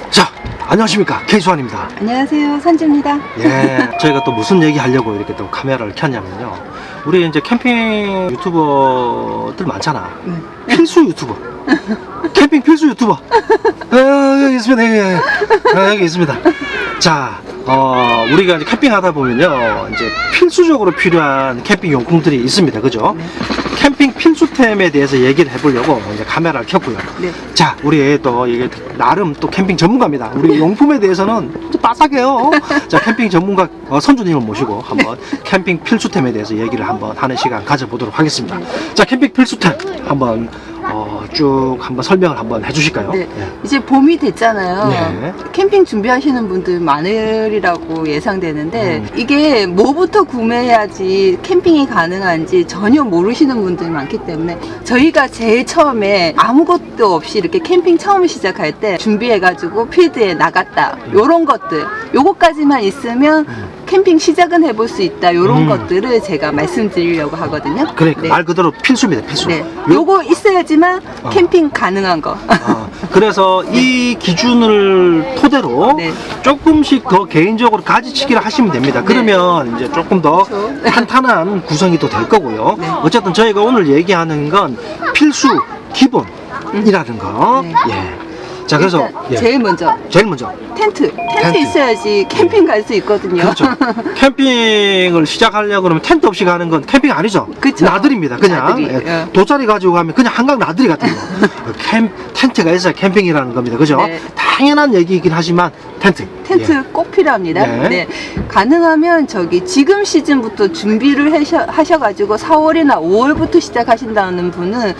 자, 안녕하십니까, K수환입니다. 안녕하세요, 선주입니다. 예, 저희가 또 무슨 얘기 하려고 이렇게 또 카메라를 켰냐면요, 우리 이제 캠핑 유튜버들 많잖아. 필수 유튜버. 캠핑 필수 유튜버. 여기 있습니다. 여기 있습니다. 자, 우리가 이제 캠핑하다 보면요, 이제 필수적으로 필요한 캠핑 용품들이 있습니다. 그죠? 네. 캠핑 필수템에 대해서 얘기를 해보려고 이제 카메라를 켰고요. 네. 자, 우리 또 이게 나름 또 캠핑 전문가입니다. 우리 용품에 대해서는 좀 빠삭해요. 자, 캠핑 전문가 선주님을 모시고 한번 캠핑 필수템에 대해서 얘기를 한번 하는 시간 가져보도록 하겠습니다. 네. 자, 캠핑 필수템 한번 쭉 한번 설명을 한번 해주실까요? 네. 예. 이제 봄이 됐잖아요. 네. 캠핑 준비하시는 분들 많으리라고 예상되는데 이게 뭐부터 구매해야지 캠핑이 가능한지 전혀 모르시는 분들이 많기 때문에 저희가 제일 처음에 아무것도 없이 이렇게 캠핑 처음 시작할 때 준비해가지고 필드에 나갔다, 요런 것들, 요거까지만 있으면 캠핑 시작은 해볼 수 있다, 요런 것들을 제가 말씀드리려고 하거든요. 그래, 네. 말 그대로 필수입니다. 필수. 네. 요거 있어야지만 캠핑 가능한 거. 그래서 이 기준을 토대로 네. 조금씩 더 개인적으로 가지치기를 하시면 됩니다. 그러면 이제 조금 더 그렇죠. 탄탄한 구성이 또 될 거고요. 네. 어쨌든 저희가 오늘 얘기하는 건 필수 기본이라는 거. 네. 예. 자, 그래서 일단 제일 먼저 제일 먼저 텐트 텐트. 있어야지 캠핑 갈 수 있거든요. 그렇죠. 캠핑을 시작하려고 그러면 텐트 없이 가는 건 캠핑 아니죠. 그쵸. 나들입니다. 그냥 나들이, 예. 예. 돗자리 가지고 가면 그냥 한강 나들이 같은 거. 텐트가 있어야 캠핑이라는 겁니다. 그죠? 네. 당연한 얘기이긴 하지만 텐트. 텐트 예. 꼭 필요합니다. 네. 네. 가능하면 지금 시즌부터 준비를 하셔가지고 4월이나 5월부터 시작하신다는 분은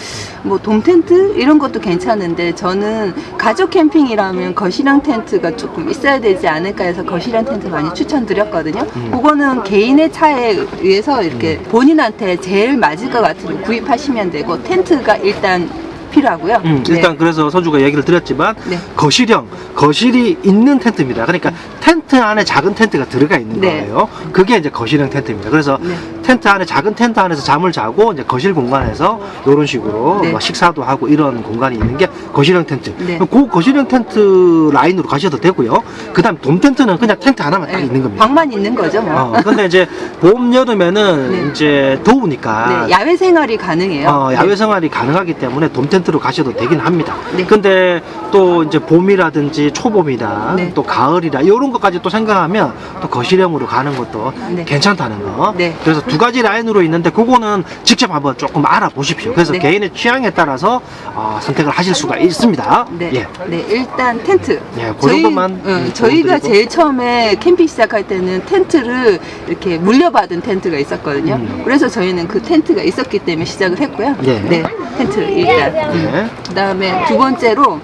뭐 돔텐트 이런 것도 괜찮은데, 저는 가족 캠핑이라면 거실형 텐트가 조금 있어야 되지 않을까 해서 거실형 텐트 많이 추천드렸거든요. 그거는 개인의 차에 의해서 이렇게 본인한테 제일 맞을 것 같은 거 구입하시면 되고, 텐트가 일단 필요하고요. 일단 그래서 선주가 얘기를 드렸지만 네. 거실이 있는 텐트입니다. 그러니까 텐트 안에 작은 텐트가 들어가 있는 네. 거예요. 그게 이제 거실형 텐트입니다. 그래서 네. 텐트 안에 작은 텐트 안에서 잠을 자고 이제 거실 공간에서 이런 식으로 네. 뭐 식사도 하고 이런 공간이 있는 게 거실형 텐트. 네. 그 거실형 텐트 라인으로 가셔도 되고요. 그다음 돔 텐트는 그냥 텐트 하나만 딱 네. 있는 겁니다. 방만 있는 거죠, 뭐. 근데 이제 봄 여름에는 네. 이제 더우니까 네, 야외 생활이 가능해요. 야외 네. 생활이 가능하기 때문에 돔 텐트로 가셔도 되긴 합니다. 네. 근데 또 이제 봄이라든지 초봄이나 네. 또 가을이라 이런 것까지 또 생각하면 또 거실형으로 가는 것도 네. 괜찮다는 거. 네. 그래서 두 가지 라인으로 있는데 그거는 직접 한번 조금 알아보십시오. 그래서 네. 개인의 취향에 따라서 선택을 하실 수가 있습니다. 네. 예. 네, 일단 텐트. 예, 그 정도만 저희가 보여드리고. 제일 처음에 캠핑 시작할 때는 텐트를 이렇게 물려받은 텐트가 있었거든요. 그래서 저희는 그 텐트가 있었기 때문에 시작을 했고요. 예. 네, 텐트를 일단. 네. 그다음에 두 번째로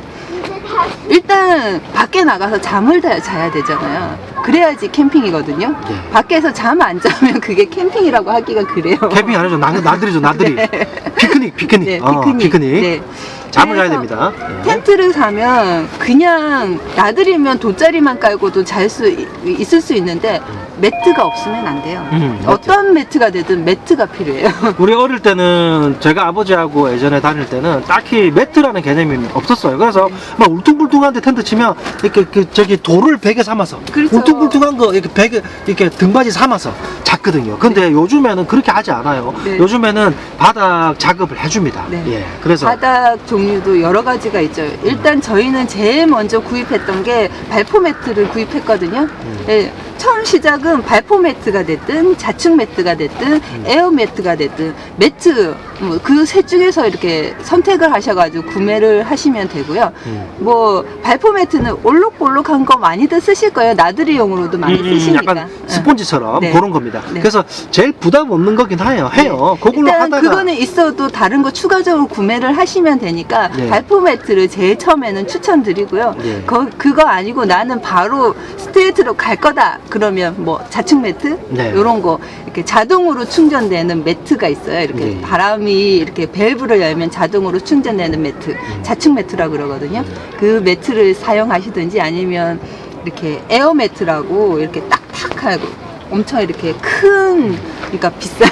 일단 밖에 나가서 잠을 자야 되잖아요. 그래야지 캠핑이거든요. 예. 밖에서 잠 안 자면 그게 캠핑이라고 하기가 그래요. 캠핑 아니죠. 나들이죠. 나들이. 네. 피크닉. 네, 피크닉. 네. 잠을 자야 그래서 됩니다. 예. 텐트를 사면 그냥 나들이면 돗자리만 깔고도 잘 수 있을 수 있는데 매트가 없으면 안 돼요. 매트. 어떤 매트가 되든 매트가 필요해요. 우리 어릴 때는 제가 아버지하고 예전에 다닐 때는 딱히 매트라는 개념이 없었어요. 그래서 막 울퉁불퉁한데 텐트 치면 이렇게 저기 돌을 베개 삼아서 그렇죠. 울퉁불퉁한 거 이렇게 베개 이렇게 등받이 삼아서 잤거든요. 근데 요즘에는 그렇게 하지 않아요. 네. 요즘에는 바닥 작업을 해줍니다. 네. 예. 그래서 바닥 종류도 여러 가지가 있죠. 일단 저희는 제일 먼저 구입했던 게 발포 매트를 구입했거든요. 예, 처음 시작은 발포 매트가 됐든 자축 매트가 됐든 에어 매트가 됐든 매트 그 셋 중에서 이렇게 선택을 하셔가지고 구매를 하시면 되고요. 뭐 발포 매트는 올록볼록한 거 많이들 쓰실 거예요. 나들이용으로도 많이 쓰시니까. 약간 스폰지처럼 네. 그런 겁니다. 네. 그래서 제일 부담 없는 거긴 해요. 그걸로 일단 하다가 그거는 있어도 다른 거 추가적으로 구매를 하시면 되니까 네. 발포 매트를 제일 처음에는 추천드리고요. 네. 그거 아니고 나는 바로 스트레이트로 갈 거다 그러면 뭐 자축 매트 네. 이런 거 이렇게 자동으로 충전되는 매트가 있어요. 이렇게 네. 바람이 이렇게 밸브를 열면 자동으로 충전되는 매트, 자축 매트라고 그러거든요. 그 매트를 사용하시든지 아니면 이렇게 에어 매트라고 이렇게 딱딱하고 엄청 이렇게 큰 그러니까 비싼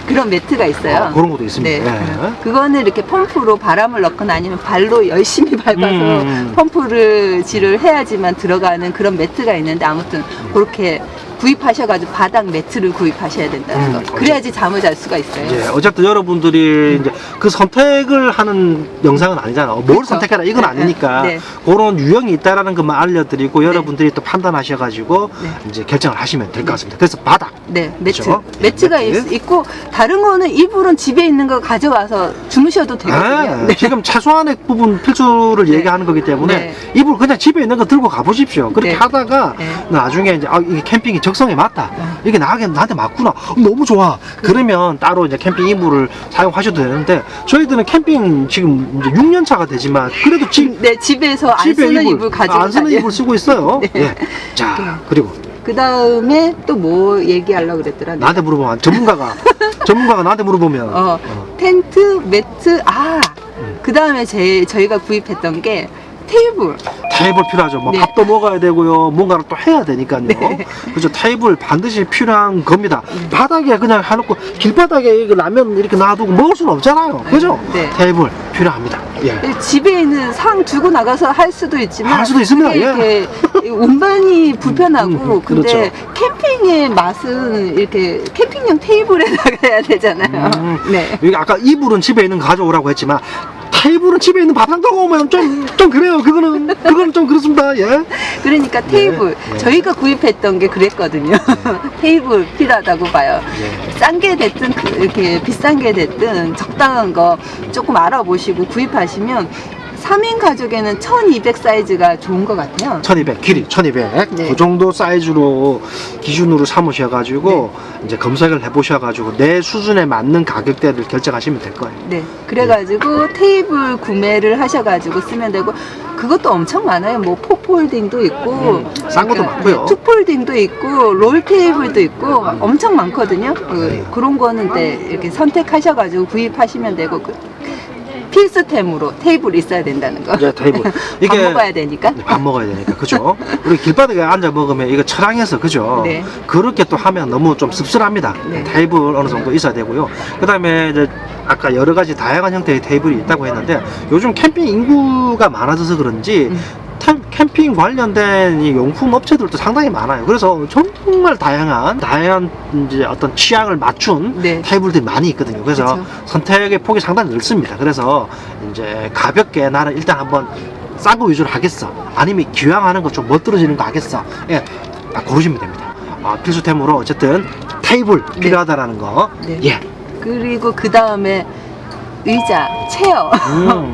그런 매트가 있어요. 그런 것도 있습니다. 네. 예. 그거는 이렇게 펌프로 바람을 넣거나 아니면 발로 열심히 밟아서 펌프를 질을 해야지만 들어가는 그런 매트가 있는데 아무튼 그렇게 구입하셔가지고 바닥 매트를 구입하셔야 된다는 거. 그래야지 잠을 잘 수가 있어요. 예, 어쨌든 여러분들이 이제 그 선택을 하는 영상은 아니잖아요. 뭘 그렇죠. 선택해라 이건 네, 아니니까 네. 그런 유형이 있다라는 것만 알려드리고 여러분들이 또 판단하셔가지고 네. 이제 결정을 하시면 될 것 같습니다. 그래서 바닥. 네, 매트. 그렇죠? 매트가 매트. 있고 다른 거는 이불은 집에 있는 거 가져와서 주무셔도 되거든요. 네. 지금 최소한의 부분 필수를 네. 얘기하는 거기 때문에 네. 이불 그냥 집에 있는 거 들고 가보십시오. 그렇게 네. 하다가 네. 나중에 이제 이게 캠핑이 적성에 맞다. 이게 나한테 맞구나. 너무 좋아. 그러면 따로 이제 캠핑 이불을 사용하셔도 되는데 저희들은 캠핑 지금 이제 6년 차가 되지만 그래도 네, 집에서 안 집에 쓰는 이불 가지고 안 쓰는 다녀요. 이불 쓰고 있어요. 네. 예. 자, 그리고 그 다음에 또 뭐 얘기하려고 그랬더라. 나한테 물어보면 전문가가 나한테 물어보면 텐트, 매트, 그 다음에 저희가 구입했던 게 테이블. 테이블 필요하죠. 뭐 네. 밥도 먹어야 되고요. 뭔가를 또 해야 되니까요. 네. 그래서 테이블 반드시 필요한 겁니다. 바닥에 그냥 해놓고 길바닥에 이거 라면 이렇게 놔두고 먹을 수는 없잖아요. 그죠? 네. 테이블 필요합니다. 예. 집에 있는 상 주고 나가서 할 수도 있지만 할 수도 있습니다. 그게 이렇게 운반이 불편하고 근데 그렇죠. 캠핑의 맛은 이렇게 캠핑용 테이블에다가 해야 되잖아요. 네. 여기 아까 이불은 집에 있는 거 가져오라고 했지만 테이블은 집에 있는 밥상 들고 오면 좀 그래요. 그거는 좀 그렇습니다. 예. 그러니까 테이블 네. 저희가 구입했던 게 그랬거든요. 테이블 필요하다고 봐요. 네. 싼 게 됐든 이렇게 비싼 게 됐든 적당한 거 조금 알아보시고 구입하시면 3인 가족에는 1200 사이즈가 좋은 것 같아요. 1200 길이 1200 네. 그 정도 사이즈로 기준으로 삼으셔가지고 이제 검색을 해보셔가지고 내 수준에 맞는 가격대를 결정하시면 될 거예요. 네, 그래가지고 테이블 구매를 하셔가지고 쓰면 되고 그것도 엄청 많아요. 뭐 포폴딩도 있고 싼 것도 많고요. 투폴딩도 있고 롤 테이블도 있고 엄청 많거든요. 그런 거는 이렇게 선택하셔가지고 구입하시면 되고 필수템으로 테이블이 있어야 된다는 거. 네, 테이블. 밥 먹어야 되니까. 밥 먹어야 되니까, 그죠? 우리 길바닥에 앉아 먹으면 이거 처량해서, 그죠? 네. 그렇게 또 하면 너무 좀 씁쓸합니다. 네. 테이블 어느 정도 있어야 되고요. 그 다음에 이제 아까 여러 가지 다양한 형태의 테이블이 있다고 했는데 요즘 캠핑 인구가 많아져서 그런지 캠핑 관련된 이 용품 업체들도 상당히 많아요. 그래서 정말 다양한 이제 어떤 취향을 맞춘 네. 테이블들이 많이 있거든요. 그래서 그쵸. 선택의 폭이 상당히 넓습니다. 그래서 이제 가볍게 나는 일단 한번 싼 거 위주로 하겠어. 아니면 기왕하는 거 좀 멋들어지는 거 하겠어. 예, 고르시면 됩니다. 필수템으로 어쨌든 테이블 필요하다라는 거. 네. 예. 그리고 그 다음에 의자, 체어. 체어.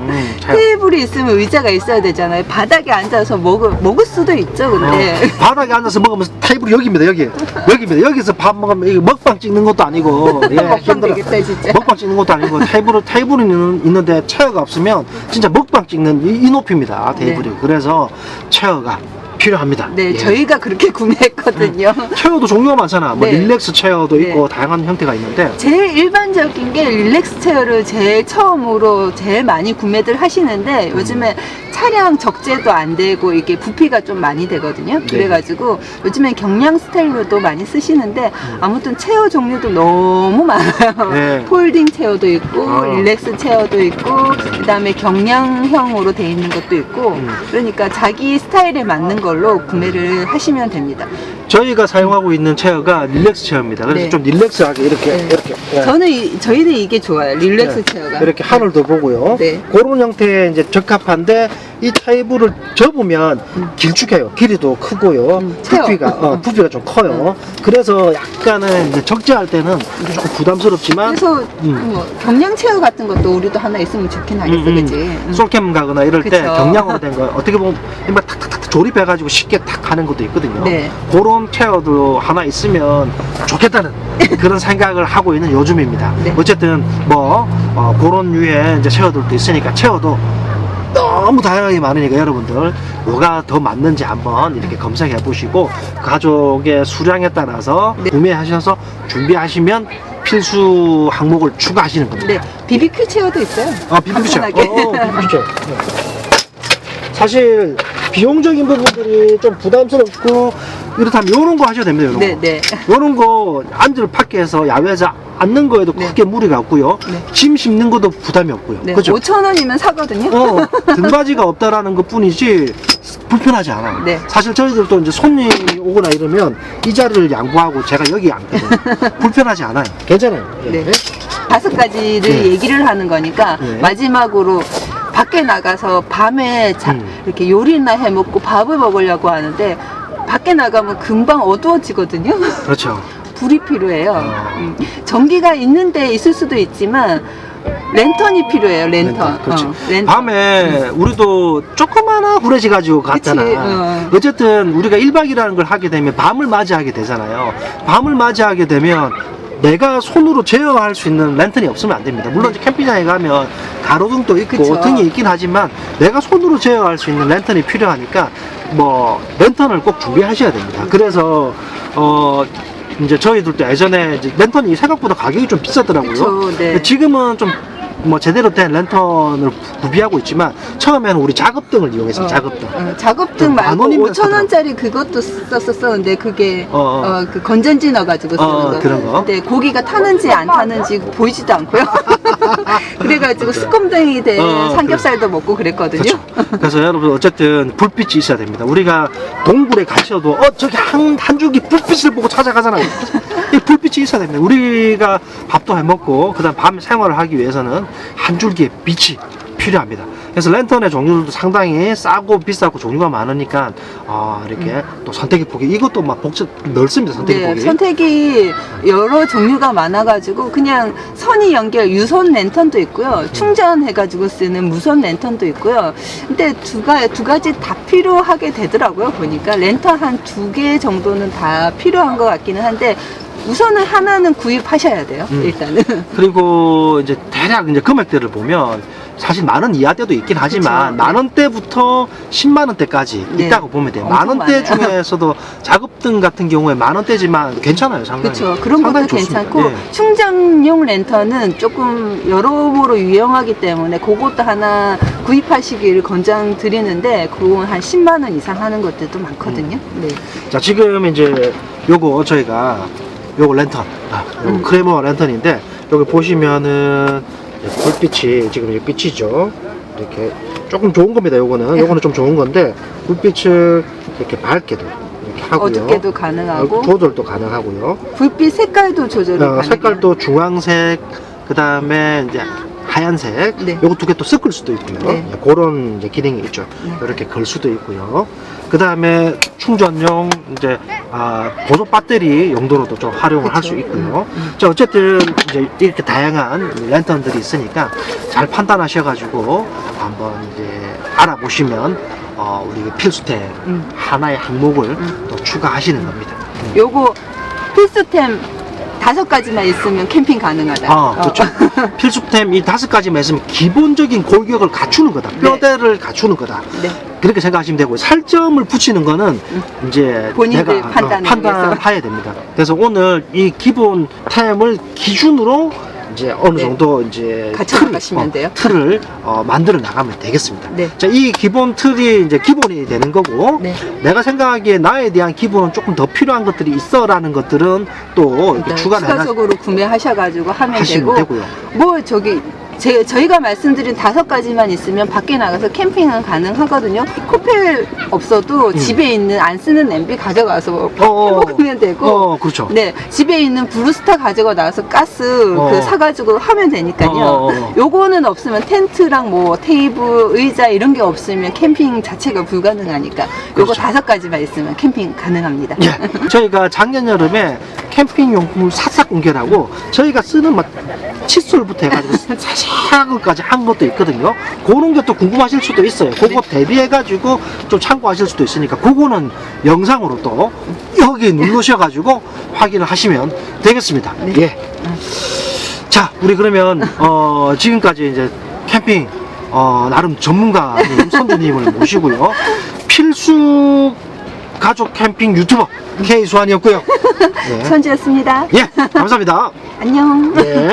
테이블이 있으면 의자가 있어야 되잖아요. 바닥에 앉아서 먹을 수도 있죠, 근데. 바닥에 앉아서 먹으면 테이블이 여기입니다. 여기입니다. 여기서 밥 먹으면 이거 먹방 찍는 것도 아니고 먹방 힘들어. 되겠다, 진짜. 먹방 찍는 것도 아니고 테이블이 있는데 체어가 없으면 진짜 먹방 찍는 이 높이입니다. 테이블이. 네. 그래서 체어가 필요합니다. 네, 예. 저희가 그렇게 구매했거든요. 체어도 종류가 많잖아. 뭐 네. 릴렉스 체어도 네. 있고 다양한 형태가 있는데 제일 일반적인 게 릴렉스 체어를 제일 처음으로 제일 많이 구매들 하시는데 요즘에 차량 적재도 안 되고 이게 부피가 좀 많이 되거든요. 그래가지고 요즘엔 경량 스타일로도 많이 쓰시는데 아무튼 체어 종류도 너무 많아요. 네. 폴딩 체어도 있고 릴렉스 체어도 있고 그 다음에 경량형으로 돼 있는 것도 있고 그러니까 자기 스타일에 맞는 걸로 구매를 하시면 됩니다. 저희가 사용하고 있는 체어가 릴렉스 체어입니다. 그래서 네. 좀 릴렉스하게 이렇게 네. 예. 저희는 이게 좋아요. 릴렉스 네. 체어가. 이렇게 하늘도 보고요. 네. 그런 형태에 이제 적합한데 이 테이블을 접으면 길쭉해요. 길이도 크고요. 체어. 부피가 좀 커요. 그래서 약간은 이제 적재할 때는 조금 부담스럽지만 그래서 뭐 경량 체어 같은 것도 우리도 하나 있으면 좋긴 하겠어, 그지? 솔캠 가거나 이럴 때 그쵸. 경량으로 된 거 어떻게 보면 막 탁탁탁 조립해가지고 쉽게 탁 하는 것도 있거든요. 네. 그런 체어도 하나 있으면 좋겠다는 그런 생각을 하고 있는 요즘입니다. 네. 어쨌든 뭐 그런 류의 이제 체어들도 있으니까 체어도 너무 다양하게 많으니까 여러분들 뭐가 더 맞는지 한번 이렇게 검색해 보시고 가족의 수량에 따라서 네. 구매하셔서 준비하시면 필수 항목을 추가하시는 겁니다. 네. BBQ 체어도 있어요. BBQ 체어. 간단하게. BBQ 체어. 사실 비용적인 부분들이 좀 부담스럽고 이렇다면 요런 거 하셔도 됩니다. 요런 네, 거. 네. 요런 거 앉을 밖에서 야외에서 앉는 거에도 네. 크게 무리가 없고요. 네. 짐 싣는 것도 부담이 없고요. 네. 그죠? 5,000원이면 사거든요. 등받이가 없다라는 것 뿐이지 불편하지 않아요. 네. 사실 저희들도 이제 손님이 오거나 이러면 이 자리를 양보하고 제가 여기 앉거든요. 불편하지 않아요. 괜찮아요. 네. 5가지를 네. 얘기를 하는 거니까 네. 마지막으로 밖에 나가서 밤에 이렇게 요리나 해 먹고 밥을 먹으려고 하는데 밖에 나가면 금방 어두워지거든요. 그렇죠. 불이 필요해요. 전기가 있는데 있을 수도 있지만 랜턴이 필요해요. 랜턴. 그렇지. 랜턴. 밤에 우리도 조그마한 후레지 가지고 갔잖아. 그치, 어쨌든 우리가 1박이라는 걸 하게 되면 밤을 맞이하게 되잖아요. 밤을 맞이하게 되면 내가 손으로 제어할 수 있는 랜턴이 없으면 안 됩니다. 물론 이제 캠핑장에 가면 가로등도 있고 그쵸. 등이 있긴 하지만 내가 손으로 제어할 수 있는 랜턴이 필요하니까 뭐 랜턴을 꼭 준비하셔야 됩니다. 그래서 이제 저희들도 예전에 이제 랜턴이 생각보다 가격이 좀 비싸더라고요. 그쵸, 네. 지금은 좀 뭐 제대로 된 랜턴을 구비하고 있지만 처음에는 우리 작업등을 이용했어요. 작업등. 작업등 말고 10,000원이면 5,000원짜리 그것도 썼었는데 그게 그 건전지 넣어가지고 쓰는 거. 그런 거. 근데 고기가 타는지 안 타는지 보이지도 않고요. 그래가지고 수검등이 된 삼겹살도 먹고 그랬거든요. 그렇죠. 그래서 여러분 어쨌든 불빛이 있어야 됩니다. 우리가 동굴에 가셔도 저기 한 줄기 불빛을 보고 찾아가잖아요. 이 불빛이 있어야 됩니다. 우리가 밥도 해 먹고 그다음 밤 생활을 하기 위해서는 한 줄기의 빛이 필요합니다. 그래서 랜턴의 종류들도 상당히 싸고 비싸고 종류가 많으니까 이렇게 또 선택의 폭이 이것도 막 넓습니다. 선택의 네, 폭이. 선택이 여러 종류가 많아가지고 그냥 선이 연결 유선 랜턴도 있고요. 충전해가지고 쓰는 무선 랜턴도 있고요. 근데 두 가지 다 필요하게 되더라고요. 보니까 랜턴 한 2개 정도는 다 필요한 것 같기는 한데 우선은 하나는 구입하셔야 돼요. 일단은. 그리고 이제 대략 이제 금액대를 보면 사실 10,000원 이하대도 있긴 하지만 그쵸. 10,000원대부터 100,000원대까지 네. 있다고 보면 돼요. 엄청 10,000원대 많아요. 중에서도 작업등 같은 경우에 10,000원대지만 괜찮아요. 상당히. 그렇죠. 그런 것도 상당히 좋습니다. 괜찮고 예. 충전용 랜턴은 조금 여러모로 유용하기 때문에 그것도 하나 구입하시기를 권장드리는데 그건 한 10만 원 이상 하는 것들도 많거든요. 네. 자, 지금 이제 요거 저희가 요거 랜턴, 요거 크레모 랜턴인데 여기 보시면은 불빛이 지금 이게 빛이죠. 이렇게 조금 좋은 겁니다. 요거는 좀 좋은 건데 불빛을 이렇게 밝게도 이렇게 하고요. 어둡게도 가능하고 조절도 가능하고요. 불빛 색깔도 조절이 가능해요. 색깔도 주황색, 그 다음에 이제 하얀색, 네. 요거 2개 또 섞을 수도 있고요. 네. 그런 이제 기능이 있죠. 네. 이렇게 걸 수도 있고요. 그 다음에 충전용 이제 보조 배터리 용도로도 좀 활용을 할 수 그쵸. 있고요. 자, 어쨌든 이제 이렇게 다양한 랜턴들이 있으니까 잘 판단하셔가지고 한번 이제 알아보시면 우리 필수템 하나의 항목을 또 추가하시는 겁니다. 요거 필수템 5가지만 있으면 캠핑 가능하다. 그렇죠. 필수템 이 5가지만 있으면 기본적인 골격을 갖추는 거다. 뼈대를 갖추는 거다. 네. 그렇게 생각하시면 되고 살점을 붙이는 거는 이제 본인들 내가 판단을 판단해야 됩니다. 그래서 오늘 이 기본 템을 기준으로 이제 어느 네. 정도 이제 갖춰 나가시면 돼요. 틀을 만들어 나가면 되겠습니다. 네. 자, 이 기본 틀이 이제 기본이 되는 거고 네. 내가 생각하기에 나에 대한 기본은 조금 더 필요한 것들이 있어라는 것들은 또 이렇게 추가적으로 구매하셔가지고 하면 하시면 되고 되고요. 뭐 저희가 말씀드린 5가지만 있으면 밖에 나가서 캠핑은 가능하거든요. 코펠 없어도 집에 있는 안 쓰는 냄비 가져가서 먹으면 되고 그렇죠. 네, 집에 있는 브루스타 가지고 나와서 가스 그 사가지고 하면 되니까요. 요거는 없으면 텐트랑 뭐 테이블, 의자 이런 게 없으면 캠핑 자체가 불가능하니까 요거 그렇죠. 5가지만 있으면 캠핑 가능합니다. 예. 저희가 작년 여름에 캠핑 용품을 싹싹 공개하고 저희가 쓰는 막 칫솔부터 해가지고 자세한 것까지 한 것도 있거든요. 그런 게 또 궁금하실 수도 있어요. 그거 대비해가지고 좀 참고하실 수도 있으니까 그거는 영상으로 또 여기 누르셔가지고 확인을 하시면 되겠습니다. 네. 예. 자, 우리 그러면 지금까지 이제 캠핑 나름 전문가님 선주님을 모시고요. 필수 가족 캠핑 유튜버 K수환이었고요. 네. 선주였습니다. 예, 감사합니다. 안녕. 네.